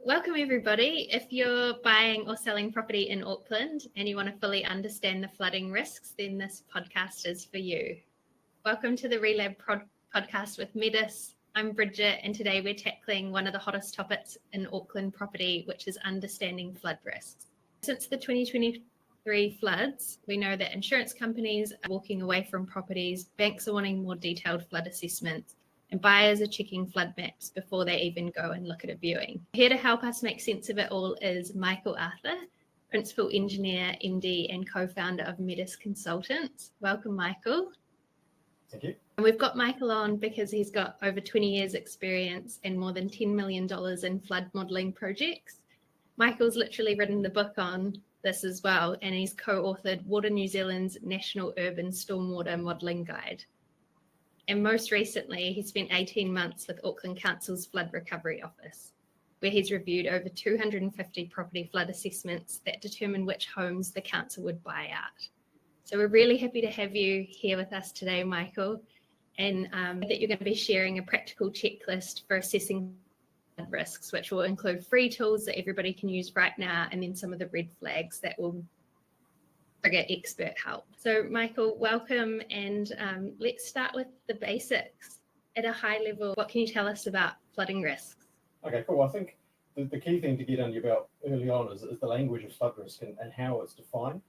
Welcome everybody. If you're buying or selling property in Auckland and you want to fully understand the flooding risks, then this podcast is for you. Welcome to the Relab podcast with Metis. I'm Bridget, and today we're tackling one of the hottest topics in Auckland property, which is understanding flood risks. Since the 2023 floods, we know that insurance companies are walking away from properties, banks are wanting more detailed flood assessments, and buyers are checking flood maps before they even go and look at a viewing. Here to help us make sense of it all is Michael Arthur, Principal Engineer, MD and co-founder of Metis Consultants. Welcome, Michael. Thank you. And we've got Michael on because he's got over 20 years experience and more than $10 million in flood modelling projects. Michael's literally written the book on this as well, and he's co-authored Water New Zealand's National Urban Stormwater Modelling Guide. And most recently, he spent 18 months with Auckland Council's Flood Recovery Office, where he's reviewed over 250 property flood assessments that determine which homes the council would buy out. So we're really happy to have you here with us today, Michael, and that you're going to be sharing a practical checklist for assessing flood risks, which will include free tools that everybody can use right now, and then some of the red flags that will trigger expert help. So Michael, welcome, and let's start with the basics. At a high level, what can you tell us about flooding risks? Okay, cool. I think the key thing to get under your belt early on is the language of flood risk and how it's defined.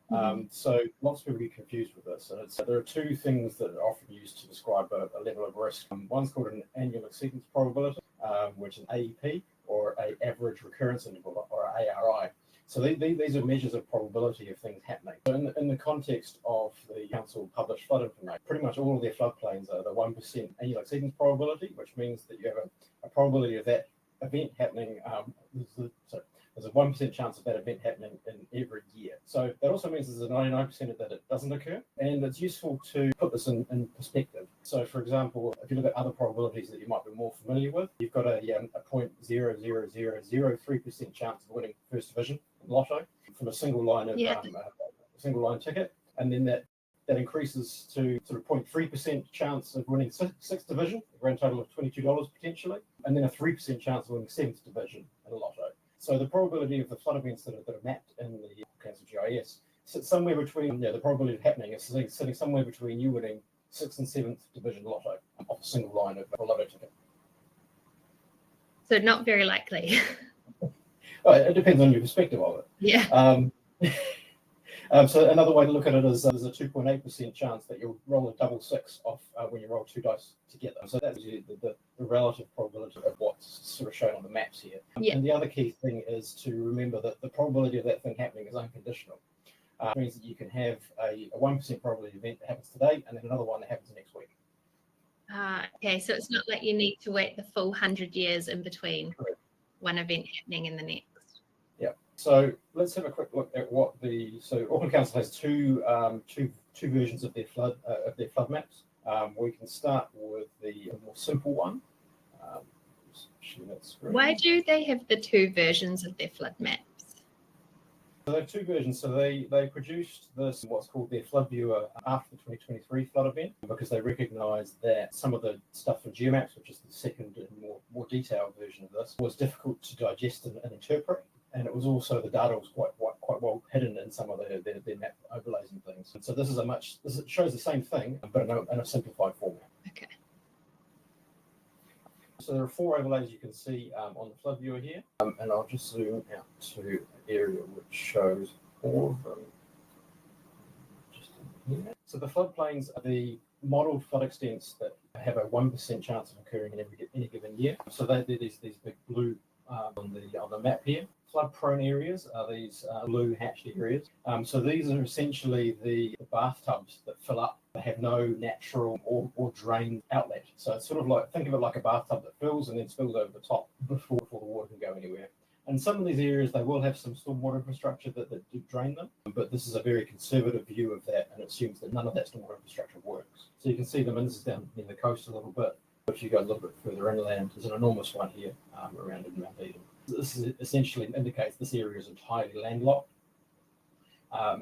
So lots of people get confused with this. And there are two things that are often used to describe a level of risk. One's called an annual acceptance probability, which is an AEP, or an average recurrence interval, or an ARI. So these are measures of probability of things happening. So in the context of the council published flood information, pretty much all of their floodplains are the 1% annual acceptance probability, which means that you have a probability of that event happening. There's a 1% chance of that event happening in every year. So that also means there's a 99% that it doesn't occur. And it's useful to put this in perspective. So for example, if you look at other probabilities that you might be more familiar with, you've got a 0.00003% chance of winning first division in Lotto from a single line of a single line ticket. And then that increases to sort of 0.3% chance of winning sixth division, a grand total of $22 potentially, and then a 3% chance of winning seventh division in a Lotto. So the probability of the flood events that are mapped in the Council GIS sits somewhere between, the probability of happening is sitting somewhere between you winning 6th and 7th division Lotto off a single line of a Lotto ticket. So not very likely. It depends on your perspective of it. Yeah. So another way to look at it is there's a 2.8% chance that you'll roll a double six off when you roll two dice together. So that's the relative probability of what's sort of shown on the maps here. And the other key thing is to remember that the probability of that thing happening is unconditional. It means that you can have a 1% probability event that happens today and then another one that happens next week. Okay, so it's not like you need to wait the full 100 years in between one event happening and the next. So let's have a quick look at so Auckland Council has two versions of their flood maps. We can start with the more simple one. Why do they have the two versions of their flood maps? So they have two versions. So they produced this, what's called their flood viewer, after the 2023 flood event, because they recognised that some of the stuff from GeoMaps, which is the second and more detailed version of this, was difficult to digest and interpret. And it was also, the data was quite well hidden in some of their map overlays and things. And so this shows the same thing, but in a simplified format. Okay. So there are four overlays you can see on the flood viewer here. And I'll just zoom out to an area which shows all of them. Just in here. So the floodplains are the modelled flood extents that have a 1% chance of occurring in any given year. So they're these big blue on the map here. Flood-prone areas are these blue hatched areas. So these are essentially the bathtubs that fill up. They have no natural or drained outlet. So it's sort of like, think of it like a bathtub that fills and then spills over the top before the water can go anywhere. And some of these areas, they will have some stormwater infrastructure that do drain them, but this is a very conservative view of that and assumes that none of that stormwater infrastructure works. So you can see them, and this is down near the coast a little bit. If you go a little bit further inland, there's an enormous one here around in Mount Eden. This essentially indicates this area is entirely landlocked,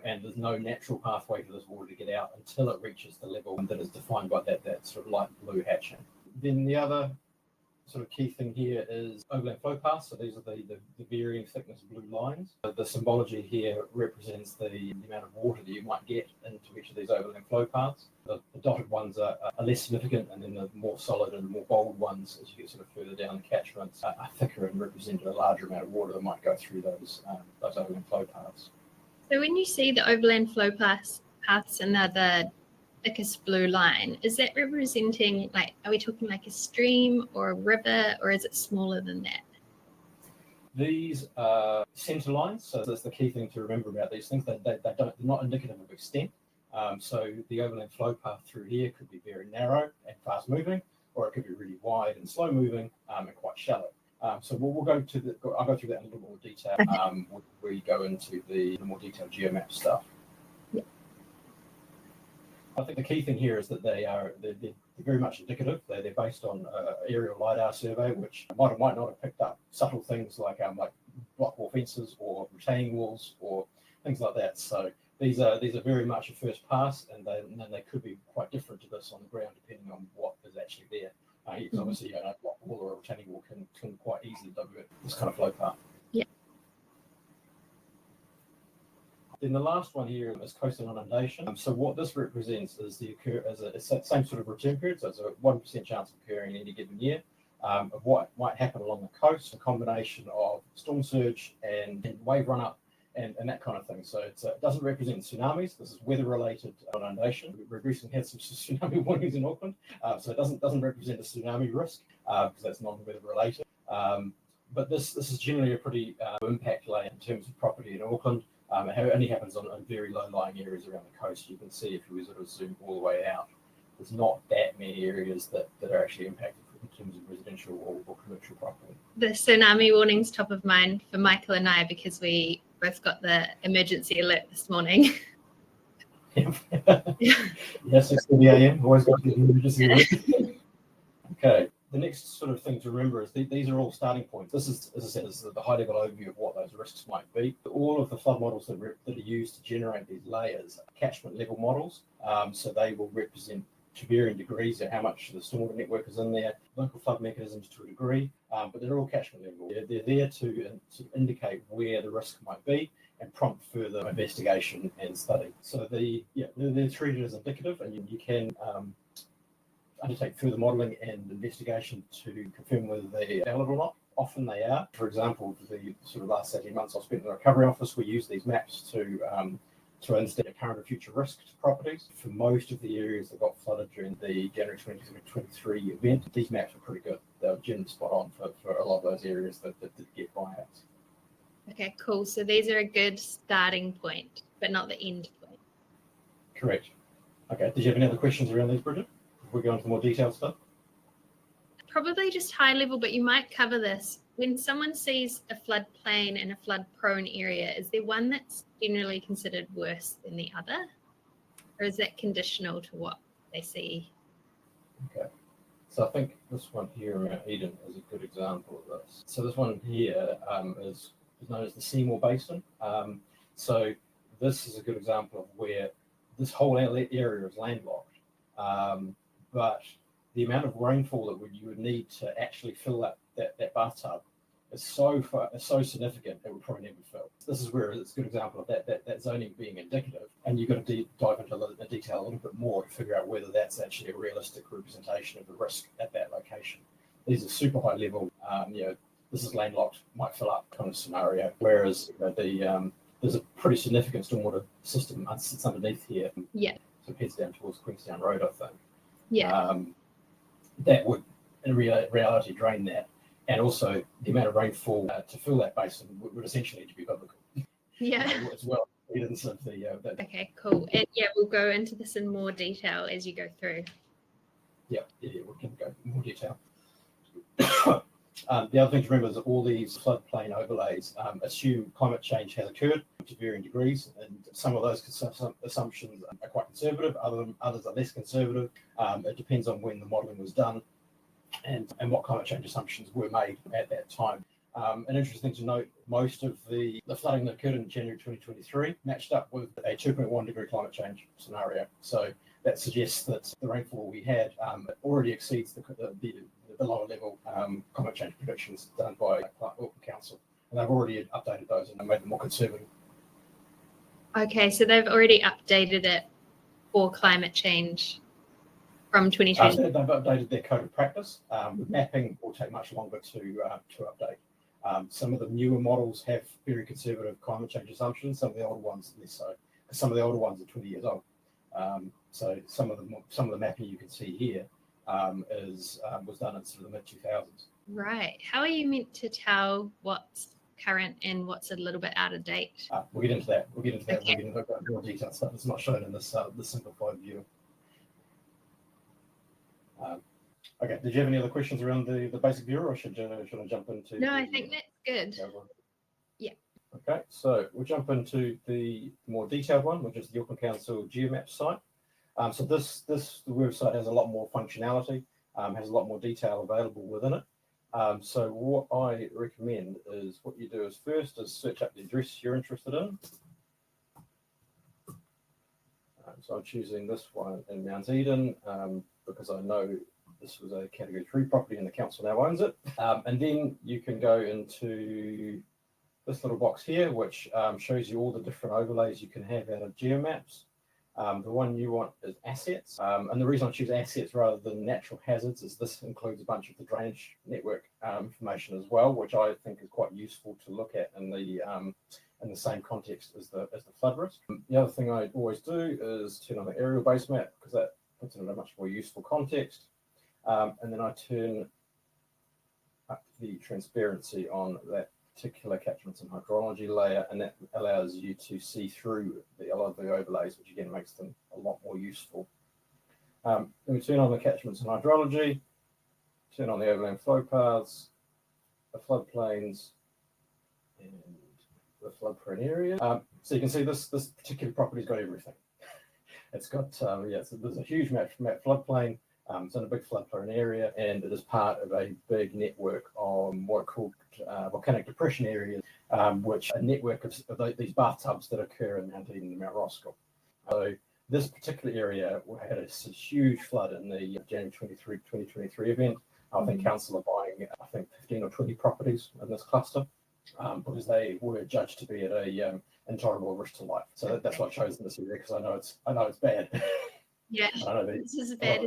and there's no natural pathway for this water to get out until it reaches the level that is defined by that sort of light blue hatching. Then the other sort of key thing here is overland flow paths. So these are the varying thickness blue lines. The symbology here represents the amount of water that you might get into each of these overland flow paths. The dotted ones are less significant, and then the more solid and more bold ones, as you get sort of further down the catchments, are thicker and represent a larger amount of water that might go through those overland flow paths. So when you see the overland flow paths and the thickest blue line, is that representing, like, are we talking like a stream or a river, or is it smaller than that? These are centre lines, so that's the key thing to remember about these things. They're not indicative of extent. So the overland flow path through here could be very narrow and fast moving, or it could be really wide and slow moving and quite shallow. So I'll go through that in a little more detail when we go into the more detailed GeoMap stuff. Yeah. I think the key thing here is that they're very much indicative. They're based on aerial LiDAR survey, which might not have picked up subtle things like block wall fences or retaining walls or things like that. So these are very much a first pass, and then they could be quite different to this on the ground depending on what is actually there. Because obviously, a block wall or a retaining wall can quite easily divert this kind of flow path. Yeah. Then the last one here is coastal inundation. So what this represents is it's that same sort of return period. So it's a 1% chance of occurring in any given year of what might happen along the coast, a combination of storm surge and wave run up and that kind of thing. So it doesn't represent tsunamis. This is weather-related inundation. We've recently had some tsunami warnings in Auckland, so it doesn't represent a tsunami risk because that's non-weather related. But this is generally a pretty impact layer in terms of property in Auckland. It only happens on very low-lying areas around the coast. You can see if you sort of zoom all the way out, there's not that many areas that are actually impacted in terms of residential or commercial property. The tsunami warning's top of mind for Michael and I because we both got the emergency alert this morning. Yes, 6:30 a.m. Always got the emergency alert. Okay. The next sort of thing to remember is these are all starting points. This is, as I said, this is the high-level overview of what those risks might be. All of the flood models that are used to generate these layers are catchment level models. So they will represent to varying degrees of how much the stormwater network is in there, local flood mechanisms to a degree, but they're all catchment level. They're there to indicate where the risk might be and prompt further investigation and study. So they're treated as indicative, and you can undertake further modelling and investigation to confirm whether they are valid or not. Often they are. For example, the sort of last 18 months I've spent in the recovery office, we use these maps to understand the current and future risk to properties. For most of the areas that got flooded during the January 2023 event, these maps were pretty good. They were generally spot on for a lot of those areas that did get buyouts. Okay, cool. So these are a good starting point, but not the end point. Correct. Okay, did you have any other questions around these, Bridget? Before we go into more detailed stuff? Probably just high level, but you might cover this. When someone sees a floodplain in a flood-prone area, is there one that's generally considered worse than the other? Or is that conditional to what they see? Okay. So I think this one here around Eden is a good example of this. So this one here is known as the Seymour Basin. So this is a good example of where this whole area is landlocked. But the amount of rainfall that you would need to actually fill that bathtub is so significant it would probably never fill. This is where it's a good example of that zoning being indicative, and you've got to dive into the detail a little bit more to figure out whether that's actually a realistic representation of the risk at that location. These are super high level. This is landlocked, might fill up kind of scenario. Whereas there's a pretty significant stormwater system sits underneath here. Yeah. So it heads down towards Queenstown Road, I think. Yeah. That would, in reality, drain that. And also, the amount of rainfall to fill that basin would essentially need to be biblical. Yeah. As well. Evidence of the. Okay, cool. And yeah, we'll go into this in more detail as you go through. Yeah, we can go in more detail. The other thing to remember is that all these floodplain overlays assume climate change has occurred to varying degrees, and some of those assumptions are quite conservative, others are less conservative. It depends on when the modelling was done and what climate change assumptions were made at that time. An interesting thing to note, most of the flooding that occurred in January 2023 matched up with a 2.1 degree climate change scenario. So that suggests that the rainfall we had already exceeds the the lower level climate change predictions done by Auckland Council. And they've already updated those and made them more conservative. Okay, so they've already updated it for climate change from 2020. So they've updated their code of practice. Mapping will take much longer to update. Some of the newer models have very conservative climate change assumptions. Some of the older ones less so. Some of the older ones are 20 years old. So some of the mapping you can see here was done in sort of the mid 2000s. Right. How are you meant to tell what's current and what's a little bit out of date? We'll get into that. Okay. Okay. We'll get into more detailed stuff. It's not shown in this simplified view. Okay. Did you have any other questions around the basic view, or should I jump into? No, I think that's good. Yeah. Okay, so we'll jump into the more detailed one, which is the Auckland Council GeoMaps site. So the website has a lot more functionality, has a lot more detail available within it. So what I recommend is what you do is first is search up the address you're interested in. So I'm choosing this one in Mount Eden because I know this was a Category 3 property and the council now owns it. And then you can go into this little box here, which shows you all the different overlays you can have out of GeoMaps. The one you want is assets. And the reason I choose assets rather than natural hazards is this includes a bunch of the drainage network information as well, which I think is quite useful to look at in the same context as the flood risk. The other thing I always do is turn on the aerial base map because that puts it in a much more useful context. And then I turn up the transparency on that particular catchments and hydrology layer, and that allows you to see through a lot of the overlays, which again makes them a lot more useful. Then we turn on the catchments and hydrology, turn on the overland flow paths, the floodplains, and the flood-prone area. So you can see this particular property's got everything. It's got so there's a huge map floodplain. It's in a big flood-prone area, and it is part of a big network on what are called volcanic depression areas, which are a network of these bathtubs that occur in Mount Eden and Mount Roskill. So this particular area had a huge flood in the January 2023 event. I think council are buying 15 or 20 properties in this cluster because they were judged to be at a intolerable risk to life. So that's why I've chosen this area, because I know it's bad. Yeah, I know this is bad.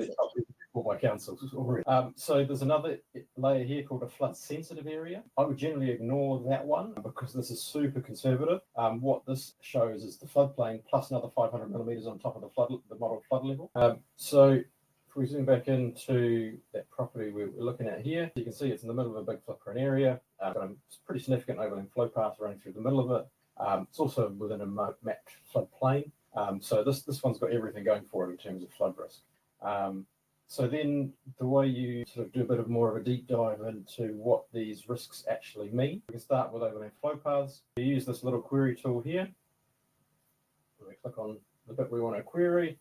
by council already. So there's another layer here called a flood sensitive area. I would generally ignore that one because this is super conservative. What this shows is the floodplain plus another 500 millimeters on top of the model flood level. So if we zoom back into that property we're looking at here, you can see it's in the middle of a big flood-prone area. It's pretty significant overland flow path running through the middle of it. It's also within a mapped floodplain. So this one's got everything going for it in terms of flood risk. So then the way you sort of do a bit more of a deep dive into what these risks actually mean, we can start with overland flow paths. You use this little query tool here. We click on the bit we want to query,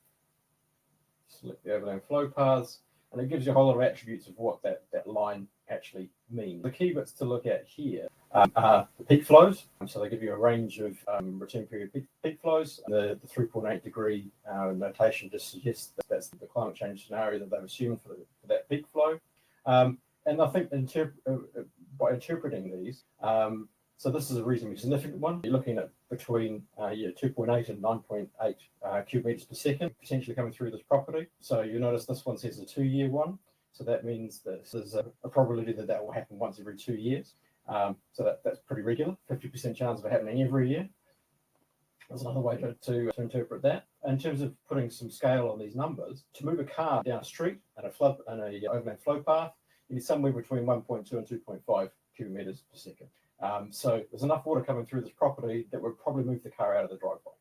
select the overland flow paths, and it gives you a whole lot of attributes of what that line actually means. The key bits to look at here are the peak flows. So they give you a range of return period peak flows. The 3.8 degree notation just suggests that that's the climate change scenario that they've assumed for that peak flow. And I think by interpreting these, so this is a reasonably significant one. You're looking at between 2.8 and 9.8 cubic meters per second potentially coming through this property. So you notice this one says a 2-year one. So that means that there's a probability that will happen once every 2 years. So that's pretty regular, 50% chance of it happening every year. There's another way to interpret that. In terms of putting some scale on these numbers, to move a car down a street and a overland flow path, you need somewhere between 1.2 and 2.5 cubic meters per second. So there's enough water coming through this property that would probably move the car out of the driveway.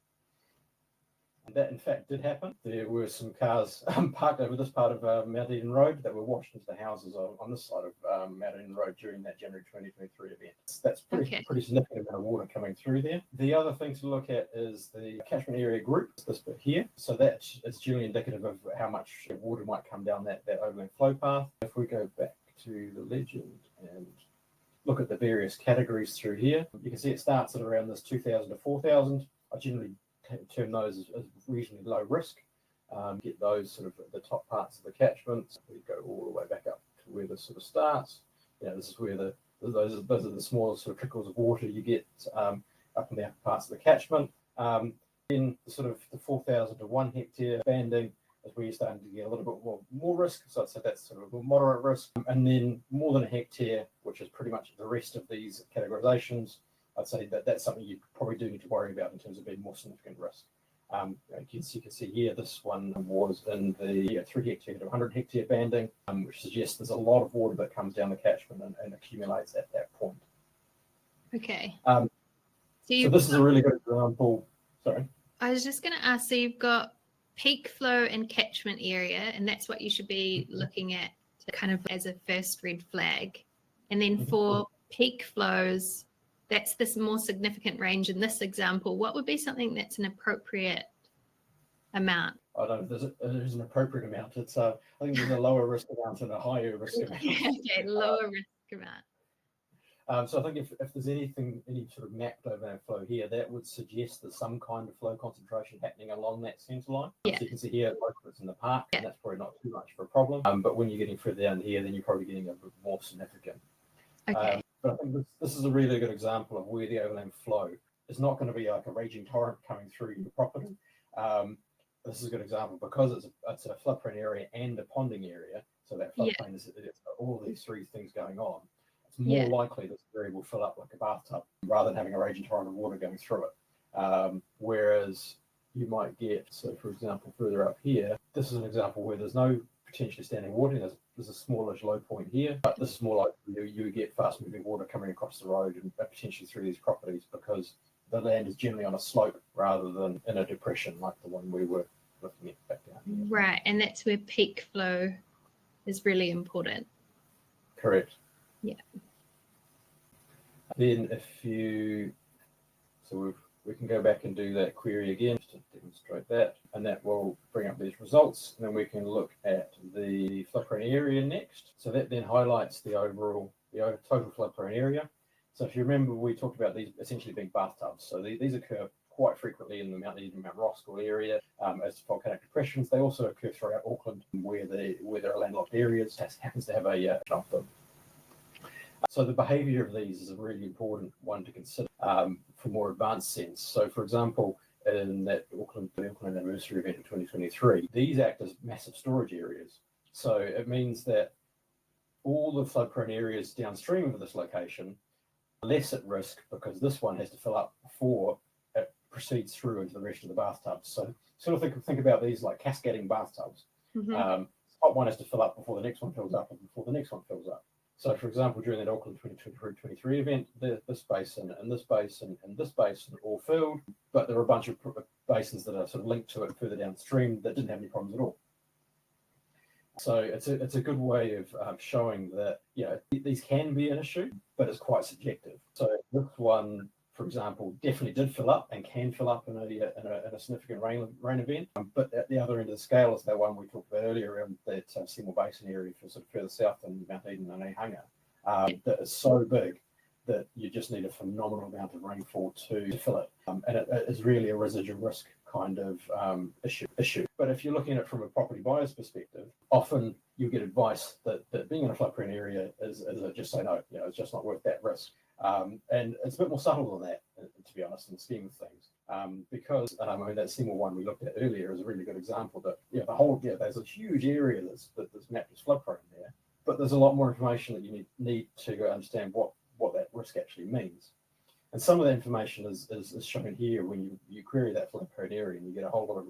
And that, in fact, did happen. There were some cars parked over this part of Mount Eden Road that were washed into the houses on this side of Mount Eden Road during that January 2023 event. That's pretty significant amount of water coming through there. The other thing to look at is the catchment area group, this bit here. So that is generally indicative of how much water might come down that overland flow path. If we go back to the legend and look at the various categories through here, you can see it starts at around this 2,000 to 4,000. I generally term those as reasonably low risk. Get those sort of at the top parts of the catchments. We go all the way back up where this sort of starts. This is where those are the smaller sort of trickles of water you get up in the upper parts of the catchment. Then sort of the 4,000 to 1 hectare banding is where you're starting to get a little bit more risk. So I'd say that's sort of a moderate risk. And then more than a hectare, which is pretty much the rest of these categorizations, I'd say that's something you probably do need to worry about in terms of being more significant risk. You can see here, this one was in the 3 hectare to 100 hectare banding, which suggests there's a lot of water that comes down the catchment and accumulates at that point. Okay. So this is a really good example. Sorry. I was just going to ask, so you've got peak flow and catchment area, and that's what you should be looking at kind of as a first red flag. And then for peak flows, that's this more significant range in this example. What would be something that's an appropriate amount? I don't know if there's an appropriate amount. It's I think there's a lower risk amount and a higher risk amount. Okay, lower risk amount. So I think if there's any sort of mapped overland flow here, that would suggest there's some kind of flow concentration happening along that centre line. Yeah. So you can see here, most of it's in the park, and that's probably not too much of a problem. But when you're getting further down here, then you're probably getting a bit more significant. Okay. But I think this is a really good example of where the overland flow is not going to be like a raging torrent coming through your property. This is a good example because it's a floodplain area and a ponding area. So that floodplain is all of these three things going on. It's more likely that the area will fill up like a bathtub rather than having a raging torrent of water going through it. Whereas you might get, so for example, further up here, this is an example where there's no potentially standing water. There's a smallish low point here, but this is more likely you get fast moving water coming across the road and potentially through these properties because the land is generally on a slope rather than in a depression like the one we were looking at back down here. Right, and that's where peak flow is really important. Correct. Yeah. Then we can go back and do that query again just to demonstrate that, and that will bring up these results. And then we can look at the floodplain area next. So that then highlights the total floodplain area. So if you remember, we talked about these essentially being bathtubs. So these occur quite frequently in the Mount Eden, Mount Roskill area as volcanic depressions. They also occur throughout Auckland where there are landlocked areas. That happens to have a of them. So the behaviour of these is a really important one to consider for more advanced sense. So for example, in the Auckland anniversary event of 2023, these act as massive storage areas. So it means that all the flood-prone areas downstream of this location are less at risk because this one has to fill up before it proceeds through into the rest of the bathtubs. So sort of think about these like cascading bathtubs. Top one has to fill up before the next one fills up and before the next one fills up. So, for example, during that Auckland 2023 event, this basin and this basin and this basin all filled, but there are a bunch of basins that are sort of linked to it further downstream that didn't have any problems at all. So it's a good way of showing that these can be an issue, but it's quite subjective. So this one, for example, definitely did fill up and can fill up in a significant rain event. But at the other end of the scale is that one we talked about earlier around that Seymour Basin area for sort of further south than Mount Eden and Ehanga. That is so big that you just need a phenomenal amount of rainfall to fill it. And it is really a residual risk kind of issue. But if you're looking at it from a property buyer's perspective, often you get advice that being in a floodprone area is just say no, it's just not worth that risk. And it's a bit more subtle than that, to be honest, in the scheme of things. Because that Seymour one we looked at earlier is a really good example that there's a huge area that's mapped as floodprone there, but there's a lot more information that you need to understand what that risk actually means. And some of the information is shown here when you query that floodprone area and you get a whole lot of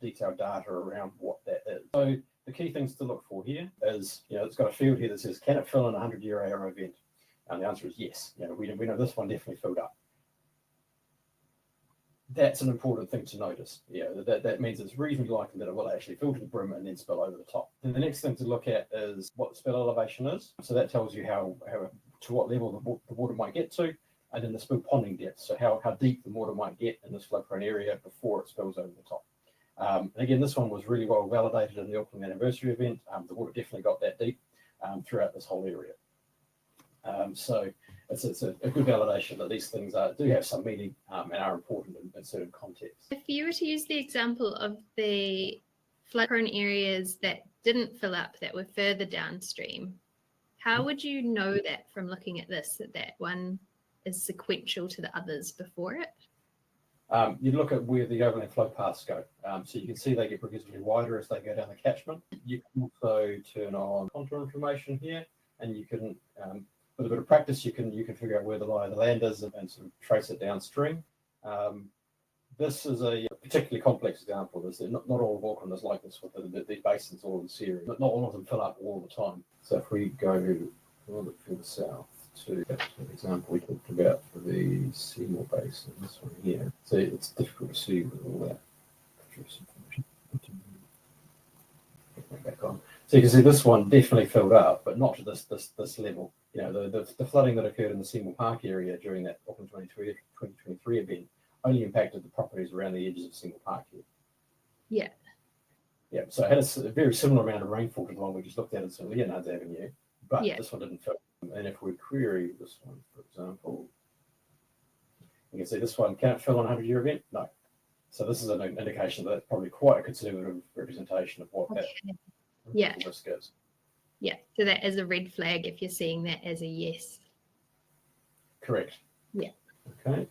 detailed data around what that is. So the key things to look for here is, it's got a field here that says, can it fill in a 100-year ARO event? And the answer is yes. We know this one definitely filled up. That's an important thing to notice. That means it's reasonably likely that it will actually fill to the brim and then spill over the top. And the next thing to look at is what the spill elevation is. So that tells you how to what level the water might get to, and then the spill ponding depth. So how deep the water might get in this floodprone area before it spills over the top. And again, this one was really well validated in the Auckland anniversary event. The water definitely got that deep throughout this whole area. So it's a good validation that these things do have some meaning and are important in certain contexts. If you were to use the example of the flood-prone areas that didn't fill up, that were further downstream, How would you know that from looking at this, that one is sequential to the others before it? You look at where the overland flow paths go. So you can see they get progressively wider as they go down the catchment. You can also turn on contour information here, and you can, with a bit of practice, you can figure out where the lie of the land is and sort of trace it downstream. This is a particularly complex example. Not all of Auckland is like this with the basins all in the series. Not all of them fill up all the time. So if we go a little bit further south to the example we talked about for the Seymour Basin, this one here. So it's difficult to see with all that information. Back on. So you can see this one definitely filled up, but not to this level. You know, the flooding that occurred in the Seymour Park area during that Auckland 2023 event only impacted the properties around the edges of Seymour Park here. Yeah. Yeah, so it had a very similar amount of rainfall to the one we just looked at in St Leonard's Avenue, but this one didn't fill. And if we query this one, for example, you can see this one can't fill on a 100-year event. No. So this is an indication that it's probably quite a conservative representation of what that risk is. Yeah, so that is a red flag if you're seeing that as a yes. Correct. Yeah. Okay.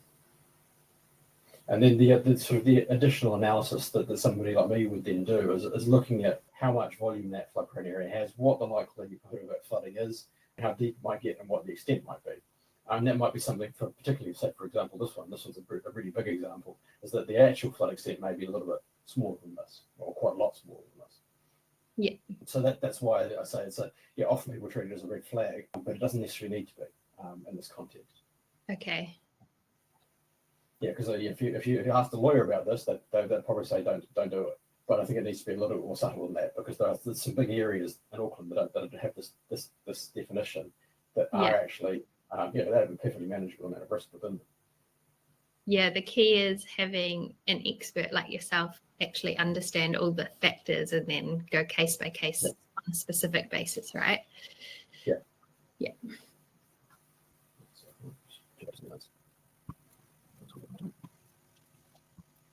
And then the sort of the additional analysis that somebody like me would then do is looking at how much volume that floodplain area has, what the likelihood of that flooding is, how deep it might get, and what the extent might be. And that might be something for particularly, say, for example, this one's a really big example, is that the actual flood extent may be a little bit smaller than this, or quite a lot smaller than this. Yeah. So that's why I say it's often people treat it as a red flag, but it doesn't necessarily need to be in this context. Okay. Yeah, because if you ask the lawyer about this, they'd probably say don't do it. But I think it needs to be a little bit more subtle than that, because there's some big areas in Auckland that don't have this definition that are actually that have a perfectly manageable amount of risk within them. Yeah, the key is having an expert like yourself actually understand all the factors and then go case by case on a specific basis, right? Yeah. Yeah.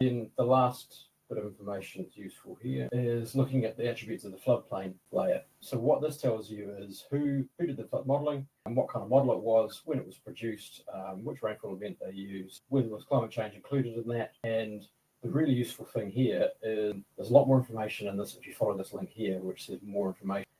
Then the last bit of information that's useful here is looking at the attributes of the floodplain layer. So what this tells you is who did the flood modelling and what kind of model it was, when it was produced, which rainfall event they used, whether there was climate change included in that. And the really useful thing here is there's a lot more information in this if you follow this link here, which says more information.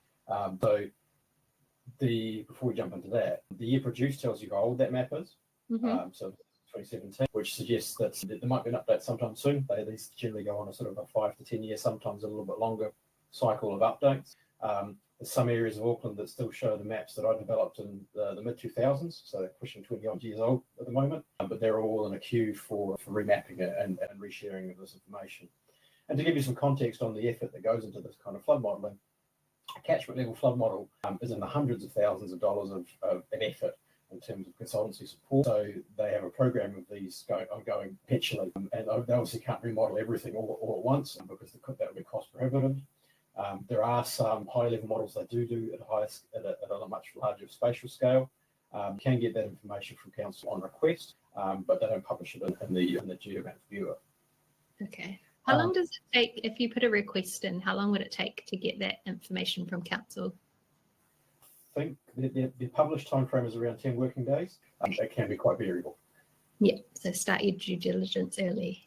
Before we jump into that, the year produced tells you how old that map is. Mm-hmm. So 2017, which suggests that there might be an update sometime soon. These generally go on a sort of a 5 to 10 year, sometimes a little bit longer cycle of updates. There's some areas of Auckland that still show the maps that I developed in the mid-2000s, so they're pushing 20 odd years old at the moment, but they're all in a queue for remapping it and resharing of this information. And to give you some context on the effort that goes into this kind of flood modelling, a catchment level flood model is in the hundreds of thousands of dollars of effort in terms of consultancy support. So they have a program of these ongoing perpetually, and they obviously can't remodel everything all at once because that would be cost prohibitive. There are some high-level models they do at a much larger spatial scale. You can get that information from council on request, but they don't publish it in the GeoMaps viewer. Okay. How long does it take if you put a request in? How long would it take to get that information from council? I think the published time frame is around 10 working days. It can be quite variable. Yeah, so start your due diligence early.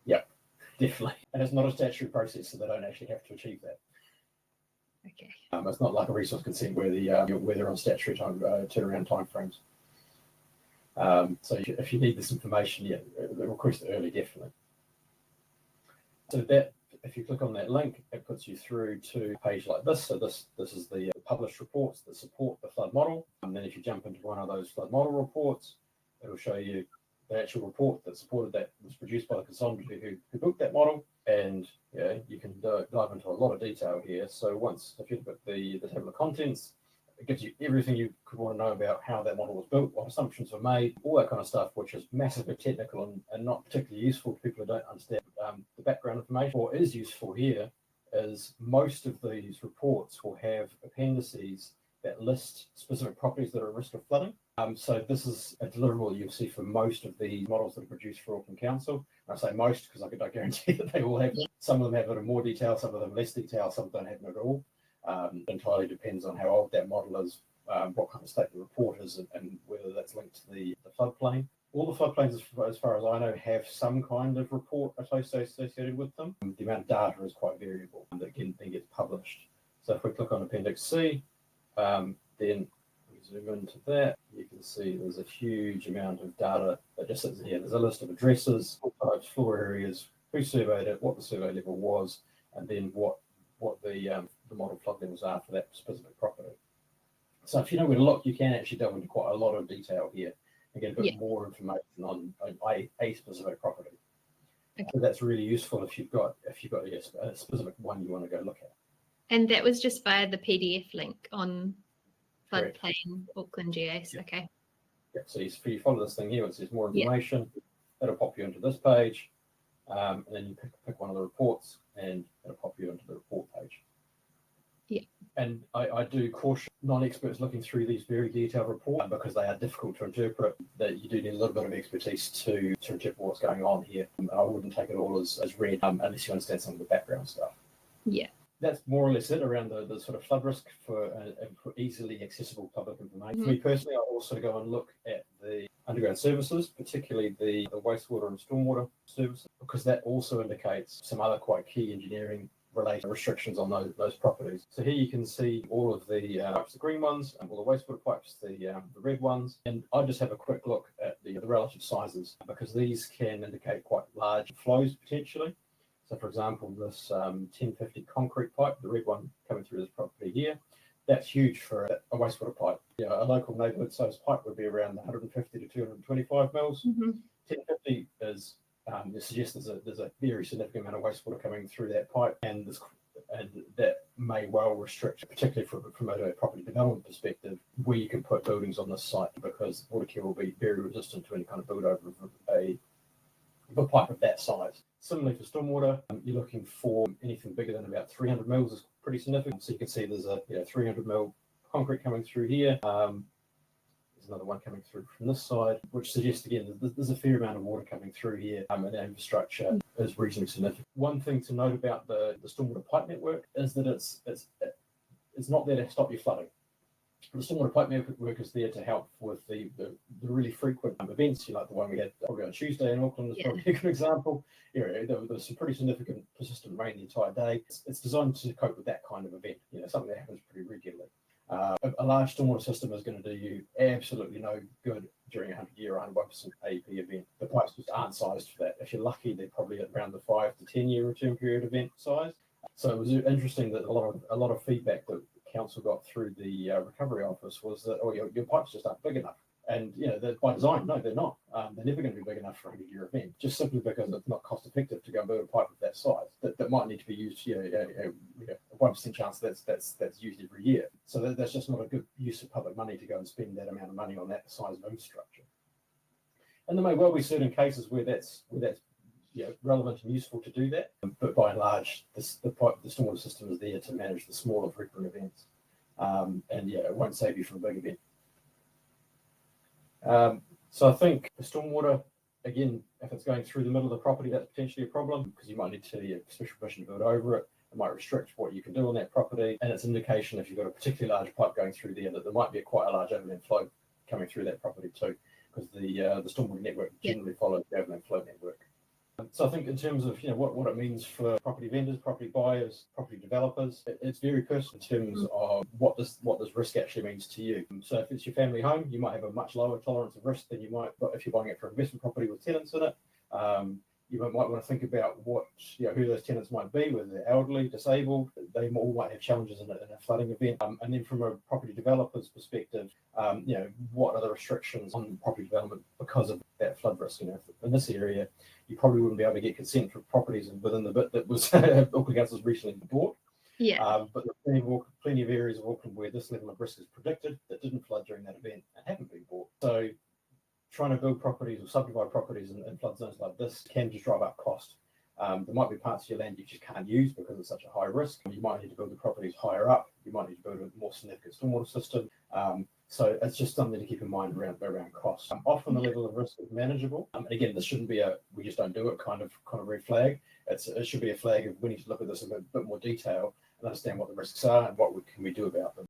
Yep, definitely. And it's not a statutory process, so they don't actually have to achieve that. Okay. It's not like a resource consent where they're on statutory turnaround timeframes. So if you need this information, request it early, definitely. So that, if you click on that link, it puts you through to a page like this. So this is the published reports that support the flood model. And then if you jump into one of those flood model reports, it'll show you the actual report that supported that was produced by the consultant who built that model. And you can dive into a lot of detail here. So if you look at the table of contents, it gives you everything you could want to know about how that model was built, what assumptions were made, all that kind of stuff, which is massively technical and not particularly useful to people who don't understand the background information. What is useful here is most of these reports will have appendices that list specific properties that are at risk of flooding. So this is a deliverable you'll see for most of the models that are produced for Auckland Council. And I say most because I could guarantee that they all have. Some of them have it in more detail, some of them less detail, some don't have it at all. It entirely depends on how old that model is, what kind of state the report is and whether that's linked to the floodplain. All the floodplains, as far as I know, have some kind of report associated with them. The amount of data is quite variable that then gets published. So if we click on Appendix C, then we zoom into that, you can see there's a huge amount of data that just sits here. There's a list of addresses, types, floor areas, who surveyed it, what the survey level was, and then what the model flood levels are for that specific property. So if you know where to look, you can actually delve into quite a lot of detail here and get a bit more information on a specific property. Okay. So that's really useful if you've got a specific one you want to go look at. And that was just via the PDF link on floodplain Auckland GeoMaps. Yeah. Okay. Yeah. So you follow this thing here. It says more information. It'll pop you into this page, and then you pick one of the reports, and it'll pop you into the report page. Yeah. And I do caution non-experts looking through these very detailed reports because they are difficult to interpret, that you do need a little bit of expertise to interpret what's going on here. I wouldn't take it all as read unless you understand some of the background stuff. Yeah. That's more or less it around the sort of flood risk for easily accessible public information. For me personally, I also go and look at the underground services, particularly the wastewater and stormwater services, because that also indicates some other quite key engineering related restrictions on those properties. So here you can see all of the pipes, the green ones, and all the wastewater pipes, the red ones. And I just have a quick look at the relative sizes, because these can indicate quite large flows potentially. So for example, this 1050 concrete pipe, the red one coming through this property here, that's huge for a wastewater pipe. A local neighbourhood size pipe would be around 150 to 225 mils. 1050 is it suggests there's a very significant amount of wastewater coming through that pipe, and that may well restrict, particularly from a property development perspective, where you can put buildings on this site, because water care will be very resistant to any kind of build over of a pipe of that size. Similarly for stormwater, you're looking for anything bigger than about 300 mils is pretty significant. So you can see there's a 300 mil concrete coming through here. There's another one coming through from this side, which suggests again there's a fair amount of water coming through here, and the infrastructure is reasonably significant. One thing to note about the stormwater pipe network is that it's not there to stop you flooding. The stormwater pipe network is there to help with the really frequent events, like the one we had probably on Tuesday in Auckland is probably a good example. There was some pretty significant persistent rain the entire day. It's designed to cope with that kind of event, something that happens pretty regularly. A large stormwater system is going to do you absolutely no good during a 100-year or 101% AEP event. The pipes just aren't sized for that. If you're lucky, they're probably at around the 5 to 10-year return period event size. So it was interesting that a lot of feedback that council got through the recovery office was that your pipes just aren't big enough, and by design, no, they're not. They're never going to be big enough for a 100-year event, just simply because it's not cost effective to go and build a pipe of that size. That might need to be used. A 1% chance that's used every year. So that's just not a good use of public money to go and spend that amount of money on that size of infrastructure. And there may well be certain cases where that's relevant and useful to do that, but by and large, the stormwater system is there to manage the smaller frequent events, and it won't save you from a big event. So I think the stormwater, again, if it's going through the middle of the property, that's potentially a problem, because you might need to special permission to build over it. It might restrict what you can do on that property, and it's an indication, if you've got a particularly large pipe going through there, that there might be quite a large overland flow coming through that property too, because the stormwater network generally follows the overland flow network. So I think in terms of what it means for property vendors, property buyers, property developers, it's very personal in terms of what this risk actually means to you. So if it's your family home, you might have a much lower tolerance of risk than you might if you're buying it for investment property with tenants in it. You might want to think about who those tenants might be, whether they're elderly, disabled. They all might have challenges in a flooding event. And then from a property developer's perspective, what are the restrictions on property development because of that flood risk? In this area, you probably wouldn't be able to get consent for properties within the bit that was Auckland Council's recently bought. Yeah. But there's plenty of areas of Auckland where this level of risk is predicted that didn't flood during that event and haven't been bought. So trying to build properties or subdivide properties in flood zones like this can just drive up cost. There might be parts of your land you just can't use because it's such a high risk. You might need to build the properties higher up. You might need to build a more significant stormwater system. So it's just something to keep in mind around costs. Often the level of risk is manageable. And again, this shouldn't be we just don't do it kind of red flag. It should be a flag of we need to look at this in a bit more detail and understand what the risks are and what can we do about them.